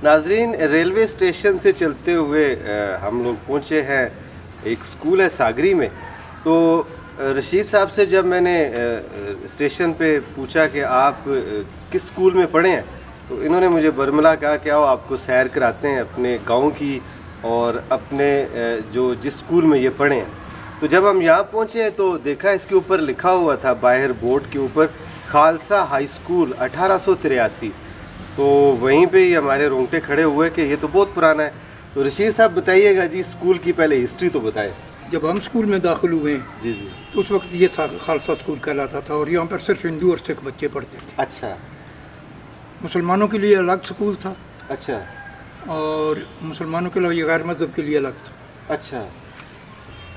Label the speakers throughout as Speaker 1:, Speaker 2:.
Speaker 1: ناظرین railway station سے چلتے ہوئے ہم لوگ پہنچے ہیں ایک اسکول ہے ساگری میں. تو رشید صاحب سے جب میں نے اسٹیشن پہ پوچھا کہ آپ کس اسکول میں پڑھے ہیں تو انہوں نے مجھے برملا کہا کہ آؤ آپ کو سیر کراتے ہیں اپنے گاؤں کی اور اپنے جس اسکول میں یہ پڑھے ہیں. تو جب ہم یہاں پہنچے تو دیکھا اس کے اوپر لکھا ہوا تھا باہر بورڈ کے اوپر خالصہ ہائی اسکول 1883. تو وہیں پہ ہی ہمارے رونگٹے کھڑے ہوئے کہ یہ تو بہت پرانا ہے. تو رشید صاحب بتائیے گا جی اسکول کی پہلے ہسٹری تو بتائیں.
Speaker 2: جب ہم اسکول میں داخل ہوئے ہیں
Speaker 1: جی جی
Speaker 2: تو اس وقت یہ خالصہ اسکول کہلاتا تھا اور یہاں پر صرف ہندو اور سکھ بچے پڑھتے تھے.
Speaker 1: اچھا.
Speaker 2: مسلمانوں کے لیے الگ اسکول تھا.
Speaker 1: اچھا.
Speaker 2: اور مسلمانوں کے علاوہ یہ غیر مذہب کے لیے الگ تھا.
Speaker 1: اچھا.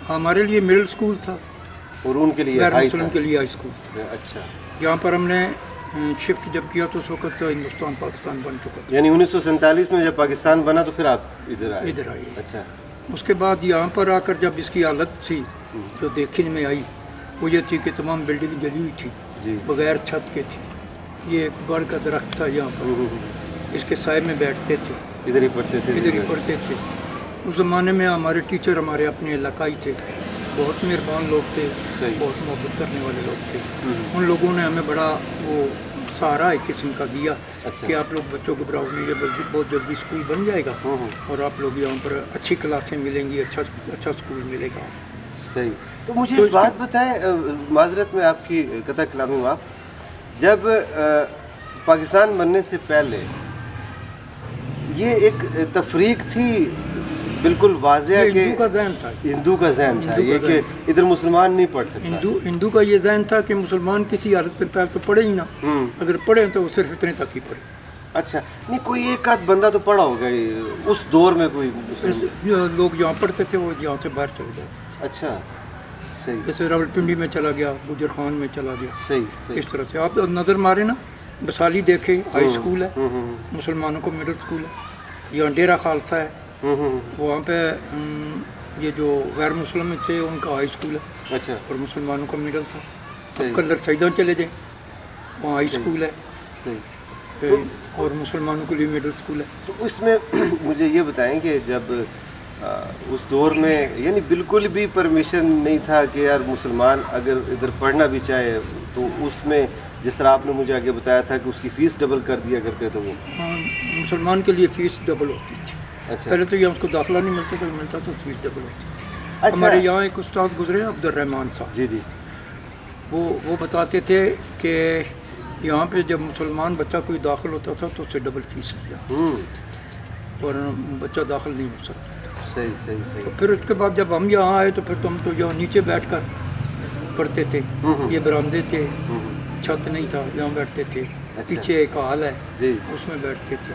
Speaker 2: ہمارے لیے مڈل اسکول تھا
Speaker 1: اور ان کے لیے
Speaker 2: غیر مسلم کے لیے ہائی اسکول تھا.
Speaker 1: اچھا.
Speaker 2: یہاں پر ہم نے شفٹ جب کیا تو اس وقت ہندوستان پاکستان بن چکا تھا.
Speaker 1: یعنی 1947 میں جب پاکستان بنا تو پھر آپ ادھر آئے. اچھا.
Speaker 2: اس کے بعد یہاں پر آ کر جب اس کی حالت تھی جو دیکھنے میں آئی وہ یہ تھی کہ تمام بلڈنگ جلی ہوئی تھی
Speaker 1: جی
Speaker 2: بغیر چھت کے تھی. یہ ایک بڑ کا درخت تھا یہاں پر، اس کے سائے میں بیٹھتے تھے،
Speaker 1: ادھر ہی پڑھتے تھے.
Speaker 2: ادھر ہی پڑھتے تھے. اس زمانے میں ہمارے ٹیچر ہمارے اپنے علاقائی تھے، بہت مہربان لوگ تھے، بہت محبت کرنے والے لوگ تھے. ان لوگوں نے ہمیں بڑا وہ سہارا ایک قسم کا دیا کہ آپ لوگ بچوں کو پڑھاؤ گے، یہ بہت جلدی اسکول بن جائے گا اور آپ لوگ یہاں پر اچھی کلاسیں ملیں گی، اچھا اسکول ملے گا.
Speaker 1: صحیح. تو مجھے ایک بات بتائیں، معذرت میں آپ کی قطع کلامی ہوں. آپ جب پاکستان بننے سے پہلے یہ ایک تفریق تھی بالکل واضح کہ
Speaker 2: ہندو کا ذہن تھا،
Speaker 1: ہندو کا ذہن تھا یہ کہ ادھر مسلمان نہیں پڑھ سکتا.
Speaker 2: ہندو کا یہ ذہن تھا کہ مسلمان کسی حالت پر پہلے تو پڑھے ہی نہ، اگر پڑھے تو وہ صرف اتنے تک ہی پڑھے.
Speaker 1: اچھا. نہیں کوئی ایک آدھ بندہ تو پڑھا ہوگا اس دور میں کوئی
Speaker 2: لوگ جہاں پڑھتے تھے وہ یہاں سے باہر چلے جاتے.
Speaker 1: اچھا. صحیح.
Speaker 2: جیسے راولپنڈی میں چلا گیا، گجر خان میں چلا گیا.
Speaker 1: صحیح.
Speaker 2: اس طرح سے آپ نظر مارے نا، بسالی دیکھے ہائی اسکول ہے، مسلمانوں کو مڈل اسکول ہے. یہاں ڈیرا خالصہ ہے، وہاں پہ یہ جو غیر مسلم تھے ان کا ہائی اسکول ہے.
Speaker 1: اچھا.
Speaker 2: اور مسلمانوں کا مڈل تھا. کلر سیدان چلے جائیں وہاں ہائی اسکول ہے.
Speaker 1: صحیح.
Speaker 2: اور مسلمانوں کے لیے مڈل اسکول ہے.
Speaker 1: تو اس میں مجھے یہ بتائیں کہ جب اس دور میں یعنی بالکل بھی پرمیشن نہیں تھا کہ یار مسلمان اگر ادھر پڑھنا بھی چاہے تو اس میں جس طرح آپ نے مجھے آگے بتایا تھا کہ اس کی فیس ڈبل کر دیا کرتے تھے وہ.
Speaker 2: ہاں، مسلمان کے لیے فیس ڈبل ہوتی تھی.
Speaker 1: اچھا.
Speaker 2: پہلے تو یہ اس کو داخلہ نہیں ملتا تھا، ملتا تو فیس ڈبل ہوتی تھی. ہمارے یہاں ایک استاد گزرے عبد الرحمان صاحب.
Speaker 1: جی جی.
Speaker 2: وہ بتاتے تھے کہ یہاں پہ جب مسلمان بچہ کوئی داخل ہوتا تھا تو اس سے ڈبل فیس لیا اور بچہ داخل نہیں ہو سکتا.
Speaker 1: صحیح صحیح صحیح.
Speaker 2: پھر اس کے بعد جب ہم یہاں آئے تو پھر تو ہم تو یہاں نیچے بیٹھ کر پڑھتے تھے. یہ برآمدے تھے، چھت نہیں تھا، یہاں بیٹھتے تھے. پیچھے ایک ہال ہے اس میں بیٹھتے تھے.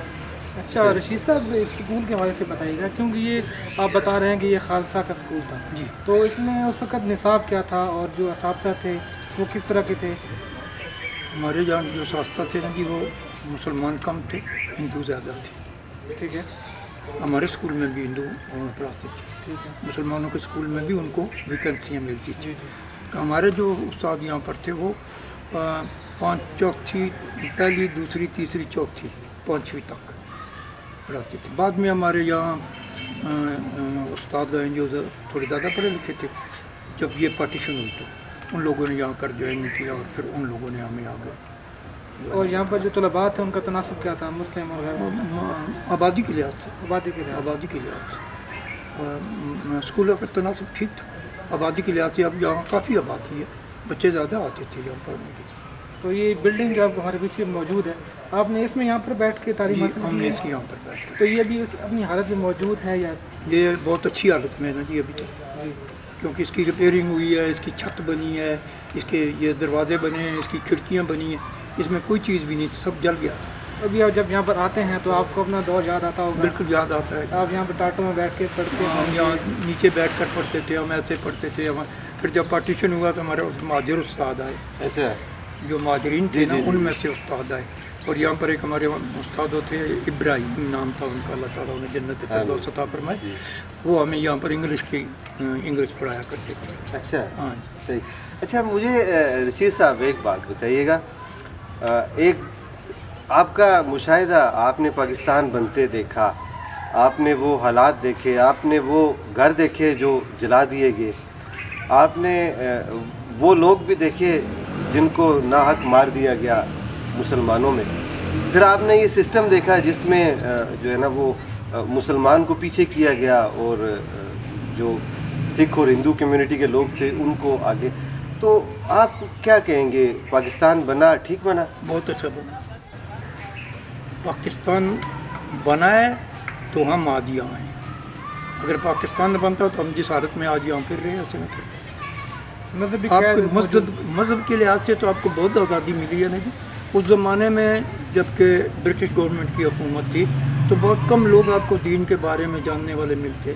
Speaker 3: اچھا رشید صاحب اسکول کے حوالے سے بتائیے گا، کیونکہ یہ آپ بتا رہے ہیں کہ یہ خالصہ کا اسکول تھا
Speaker 2: جی،
Speaker 3: تو اس میں اس وقت نصاب کیا تھا اور جو اساتذہ تھے وہ کس طرح کے تھے؟
Speaker 2: ہمارے یہاں جو اساتذہ تھے نا جی وہ مسلمان کم تھے، ہندو زیادہ تھے.
Speaker 3: ٹھیک ہے.
Speaker 2: ہمارے اسکول میں بھی ہندو پڑھاتے تھے.
Speaker 3: ٹھیک ہے.
Speaker 2: مسلمانوں کے اسکول میں بھی ان کو ویکنسیاں ملتی تھیں. ہمارے جو استاد یہاں پر تھے وہ 5 چوتھی پہلی دوسری تیسری چوتھی 5ویں تک پڑھاتے تھے. بعد میں ہمارے یہاں استاد ہیں جو تھوڑے زیادہ پڑھے لکھے تھے، جب یہ پارٹیشن ہوئی تو ان لوگوں نے یہاں کر جوائن کیا اور پھر ان لوگوں نے ہمیں آگے.
Speaker 3: اور یہاں پر جو طلباء تھے ان کا تناسب کیا تھا، مسلم اور غیر مسلم؟
Speaker 2: آبادی کے لحاظ سے
Speaker 3: آبادی کے لحاظ
Speaker 2: سے اسکولوں کا تناسب ٹھیک تھا. آبادی کے لحاظ سے اب یہاں کافی آبادی ہے، بچے زیادہ آتے تھے یہاں پڑھنے کے لیے.
Speaker 3: تو یہ بلڈنگ جو آپ ہمارے پیچھے موجود ہے، آپ نے اس میں یہاں پر بیٹھ کے تعلیم حاصل
Speaker 2: ہم
Speaker 3: کی
Speaker 2: نے
Speaker 3: ہے؟
Speaker 2: اس کی یہاں پر بیٹھ
Speaker 3: تو یہ بھی اپنی حالت میں موجود ہے یا؟
Speaker 2: یہ بہت اچھی حالت میں ہے نا جی ابھی تک، کیونکہ اس کی ریپیئرنگ ہوئی ہے، اس کی چھت بنی ہے، اس کے یہ دروازے بنے ہیں، اس کی کھڑکیاں بنی ہیں. اس میں کوئی چیز بھی نہیں تھی، سب جل گیا.
Speaker 3: ابھی آپ جب یہاں پر آتے ہیں تو آپ کو اپنا دور یاد آتا ہوگا؟
Speaker 2: بالکل یاد آتا ہے.
Speaker 3: آپ یہاں پر ٹاٹوں میں بیٹھ کے پڑھتے ہیں؟
Speaker 2: ہم یہاں نیچے بیٹھ کر پڑھتے تھے، ہم ایسے پڑھتے تھے. پھر جب پارٹیشن ہوا تو ہمارے مہاجر استاد آئے.
Speaker 1: ایسا
Speaker 2: جو مہاجرین تھے نا ان میں سے استاد آئے. اور یہاں پر ایک ہمارے استاد تھے ابراہیم نام تھا ان کا، اللہ تعالیٰ انہیں جنت فردوس عطا فرمائے. وہ ہمیں یہاں پر انگلش پڑھایا کرتے تھے.
Speaker 1: اچھا.
Speaker 2: ہاں
Speaker 1: صحیح. اچھا مجھے رشید صاحب ایک بات بتائیے گا، ایک آپ کا مشاہدہ، آپ نے پاکستان بنتے دیکھا، آپ نے وہ حالات دیکھے، آپ نے وہ گھر دیکھے جو جلا دیے گئے، آپ نے وہ لوگ بھی دیکھے جن کو ناحق مار دیا گیا مسلمانوں میں، پھر آپ نے یہ سسٹم دیکھا جس میں جو ہے نا وہ مسلمان کو پیچھے کیا گیا اور جو سکھ اور ہندو کمیونٹی کے لوگ تھے ان کو آگے، تو آپ کیا کہیں گے، پاکستان بنا ٹھیک بنا؟
Speaker 2: بہت اچھا بنا۔ پاکستان بنا ہے تو ہم آج یہاں ہیں، اگر پاکستان نہ بنتا تو ہم جس حالت میں آج یہاں پھر رہے ہیں ایسے میں
Speaker 3: مذہبی
Speaker 2: آپ
Speaker 3: قید
Speaker 2: کو مذہب کے لحاظ سے تو آپ کو بہت آزادی ملی ہے نا جی۔ اس زمانے میں جب کہ برٹش گورنمنٹ کی حکومت تھی تو بہت کم لوگ آپ کو دین کے بارے میں جاننے والے ملتے،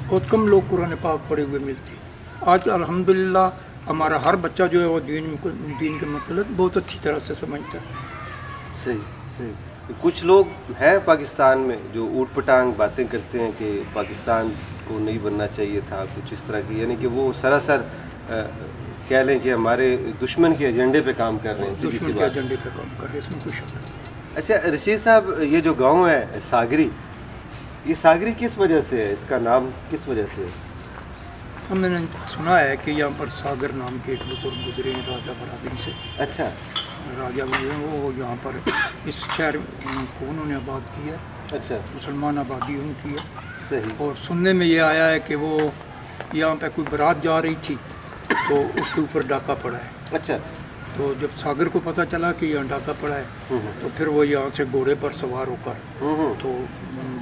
Speaker 2: بہت کم لوگ قرآن پاک پڑھے ہوئے ملتے۔ آج الحمدللہ ہمارا ہر بچہ جو ہے وہ دین کے متعلق بہت اچھی طرح سے سمجھتا ہے۔
Speaker 1: صحیح صحیح۔ کچھ لوگ ہیں پاکستان میں جو اوٹ پٹانگ باتیں کرتے ہیں کہ پاکستان کو نہیں بننا چاہیے تھا، کچھ اس طرح کی، یعنی کہ وہ سراسر کہہ لیں کہ ہمارے دشمن کے ایجنڈے پہ کام کر رہے ہیں، سیدھی سی
Speaker 2: دشمن کے
Speaker 1: بات۔
Speaker 2: ایجنڈے پہ کام کر رہے ہیں، اس میں کوئی شک نہیں۔
Speaker 1: اچھا رشید صاحب، یہ جو گاؤں ہے ساگری، یہ ساگری کس وجہ سے ہے، اس کا نام کس وجہ سے ہے؟
Speaker 2: ہم نے سنا ہے کہ یہاں پر ساگر نام کے ایک بزرگ گزرے ہیں راجہ برادری سے،
Speaker 1: اچھا
Speaker 2: راجہ گزرے ہیں، وہ یہاں پر اس شہر کو انہوں نے آباد کیا ہے،
Speaker 1: اچھا
Speaker 2: مسلمان آبادی ان کی ہے۔
Speaker 1: صحیح،
Speaker 2: اور سننے میں یہ آیا ہے کہ وہ یہاں پہ کوئی بارات جا رہی تھی تو اس کے اوپر ڈاکہ پڑا ہے،
Speaker 1: اچھا
Speaker 2: تو جب ساگر کو پتہ چلا کہ یہاں ڈاکہ پڑا ہے
Speaker 1: ہوں
Speaker 2: تو پھر وہ یہاں سے گھوڑے پر سوار ہو کر
Speaker 1: ہوں
Speaker 2: تو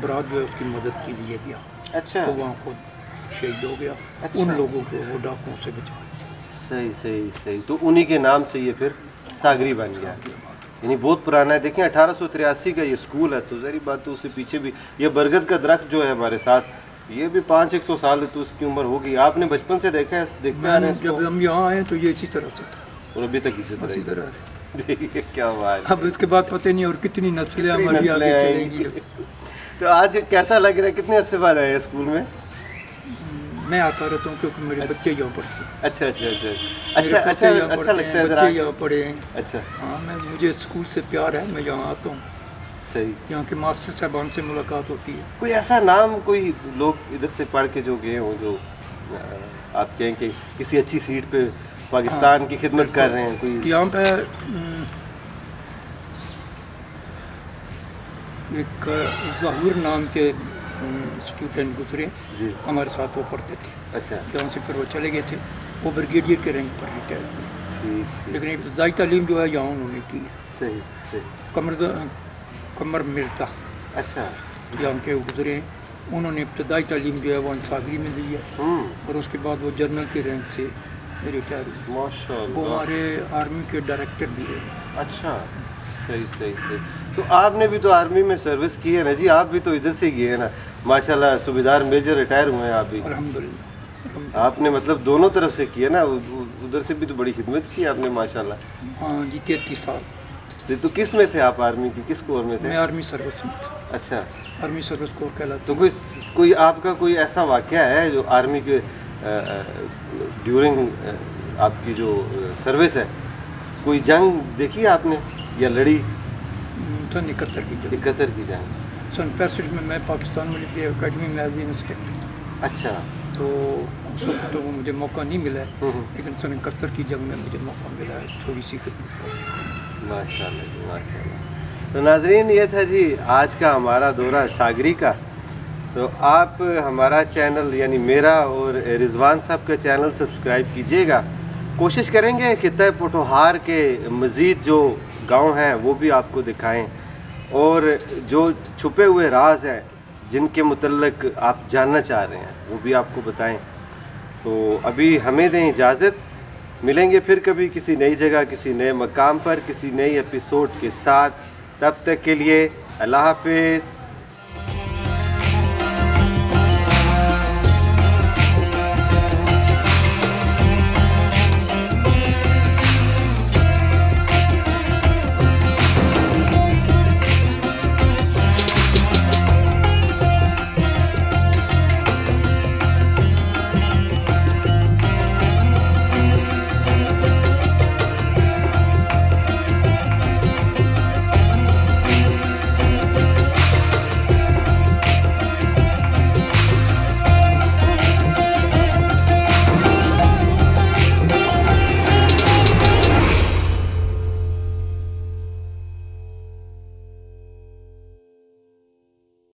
Speaker 2: برات جو ہے اس کی مدد کے لیے گیا،
Speaker 1: اچھا
Speaker 2: تو وہاں خود شہید ہو گیا،
Speaker 1: اچھا۔
Speaker 2: ان لوگوں کو وہ ڈاکوں سے بچایا۔
Speaker 1: صحیح صحیح صحیح، تو انہی کے نام سے یہ پھر ساگری بن گیا، یعنی بہت پرانا ہے۔ دیکھیں 1883 کا یہ اسکول ہے، تو ظاہری بات تو اس سے پیچھے بھی یہ برگد کا درخت جو ہے ہمارے ساتھ، یہ بھی 500-100 سال ہے، تو اس کی عمر ہوگی۔ آپ نے بچپن سے دیکھا ہے، دیکھتے آ رہے ہیں اس کو؟
Speaker 2: جب ہم یہاں آئے تو یہ اسی طرح سے تھا،
Speaker 1: اور ابھی تک اسی
Speaker 2: اسی
Speaker 1: طرح
Speaker 2: طرح ہے۔
Speaker 1: دیکھیے کیا بات ہے۔
Speaker 2: اب اس کے بعد پتہ نہیں اور کتنی نسلیں
Speaker 1: کتنی
Speaker 2: ہماری آگے
Speaker 1: نسلیں
Speaker 2: چلیں
Speaker 1: آئیں
Speaker 2: گی۔
Speaker 1: گی۔ تو آج کیسا لگ رہا ہے، کتنے عرصے بعد آئے ہیں اسکول میں؟
Speaker 2: میں آتا رہتا ہوں کیونکہ میرے بچے یہاں پڑھتے ہیں،
Speaker 1: اچھا اچھا اچھا
Speaker 2: میرے
Speaker 1: اچھا
Speaker 2: بچے
Speaker 1: اچھا
Speaker 2: یہاں
Speaker 1: اچھا
Speaker 2: پڑھتے
Speaker 1: لگتا
Speaker 2: ہیں،
Speaker 1: ہے ذرا۔
Speaker 2: بچے یہاں پڑھے ہیں۔
Speaker 1: اچھا
Speaker 2: ہاں مجھے اسکول سے پیار ہے، میں یہاں آتا ہوں،
Speaker 1: صحیح۔
Speaker 2: یہاں کے ماسٹر صاحبان سے ملاقات ہوتی ہے۔
Speaker 1: کوئی ایسا نام، کوئی لوگ ادھر سے پڑھ کے جو گئے ہوں جو آپ کہیں کہ کسی اچھی سیٹ پہ پاکستان کی خدمت کر رہے ہیں، کوئی؟
Speaker 2: یہاں پہ ایک ظہور نام کے اسٹوڈنٹ گزرے،
Speaker 1: جی
Speaker 2: ہمارے ساتھ وہ پڑھتے تھے،
Speaker 1: اچھا
Speaker 2: یہاں سے پھر وہ چلے گئے تھے، وہ بریگیڈیئر کے رینک پر ریٹائر ہوئے،
Speaker 1: ٹھیک ٹھیک،
Speaker 2: لیکن ابتدائی تعلیم جو ہے یہاں انہوں نے کی ہے۔
Speaker 1: صحیح صحیح،
Speaker 2: قمر مرزا
Speaker 1: اچھا
Speaker 2: یہاں کے گزرے ہیں، انہوں نے ابتدائی تعلیم جو ہے وہ انصاری میں لی ہے، اور اس کے بعد وہ جنرل کے رینک سے ریٹائر ہوئے،
Speaker 1: ماشاء
Speaker 2: وہ
Speaker 1: اللہ،
Speaker 2: ہمارے آرمی کے ڈائریکٹر بھی رہے۔
Speaker 1: اچھا صحیح صحیح صحیح۔ تو آپ نے بھی تو آرمی میں سروس کی ہے نا جی، آپ بھی تو ادھر سے گئے ہیں نا ماشاءاللہ، صوبیدار میجر ریٹائر ہوئے ہیں آپ بھی،
Speaker 2: الحمدللہ۔
Speaker 1: آپ نے مطلب دونوں طرف سے کیا نا، ادھر سے بھی تو بڑی خدمت کی آپ نے ماشاءاللہ۔
Speaker 2: ہاں جی 33 سال
Speaker 1: تو کس میں تھے آپ، آرمی کی کس کور میں
Speaker 2: میں
Speaker 1: تھے؟
Speaker 2: آرمی سروس میں تھا،
Speaker 1: اچھا،
Speaker 2: آرمی سروس کور کہلاتا
Speaker 1: تو کوئی آپ کا کوئی ایسا واقعہ ہے جو آرمی کے ڈیورنگ آپ کی جو سروس ہے، کوئی جنگ دیکھی آپ نے یا لڑی؟
Speaker 2: سن 71 کی جنگ،
Speaker 1: 71 کی جنگ،
Speaker 2: سن 65 میں پاکستان ملٹری اکیڈمی میں ایز انسٹرکٹر تھا،
Speaker 1: اچھا،
Speaker 2: تو اس وقت تو مجھے موقع نہیں ملا ہے،
Speaker 1: ہوں ہوں،
Speaker 2: لیکن سن 71 کی جنگ میں مجھے موقع ملا ہے تھوڑی سی خدمت کا۔
Speaker 1: ماشاء اللہ جی ماشاء اللہ۔ تو ناظرین، یہ تھا جی آج کا ہمارا دورہ ساگری کا۔ تو آپ ہمارا چینل یعنی میرا اور رضوان صاحب کا چینل سبسکرائب کیجیے گا، کوشش کریں گے خطہ پوٹھوہار کے مزید جو گاؤں ہیں وہ بھی آپ کو دکھائیں، اور جو چھپے ہوئے راز ہیں جن کے متعلق آپ جاننا چاہ رہے ہیں وہ بھی آپ کو بتائیں۔ تو ابھی ہمیں دیں اجازت، ملیں گے پھر کبھی کسی نئی جگہ، کسی نئے مقام پر، کسی نئی ایپیسوڈ کے ساتھ۔ تب تک کے لیے اللہ حافظ۔